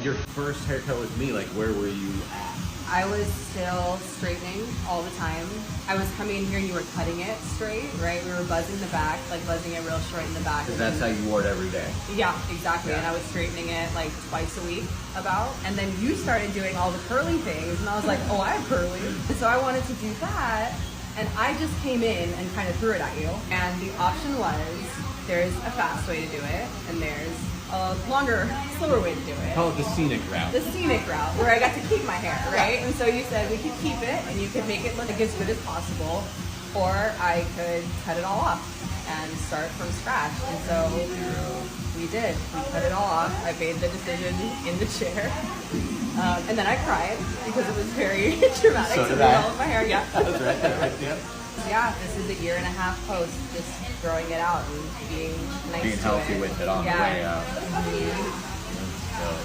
your first haircut with me, like where were you at? I was still straightening all the time. I was coming in here and you were cutting it straight, right? We were buzzing the back, like buzzing it real short in the back. Because that's how you wore it every day. Yeah, exactly. Yeah. And I was straightening it like twice a week about. And then you started doing all the curling things and I was like, oh, I have curly. And so I wanted to do that. And I just came in and kind of threw it at you. And the option was, there's a fast way to do it and there's a longer, slower way to do it. Call it the scenic route. The scenic route, where I got to keep my hair, right? And so you said we could keep it and you could make it look as good as possible, or I could cut it all off and start from scratch. And so we did. We cut it all off. I made the decision in the chair. And then I cried because it was very traumatic So to did lose I. all of my hair. Yeah. That was right. Yeah. Yeah, this is a 1.5 year post, just growing it out and being nice Being to healthy it. with it on the way out. Mhm. So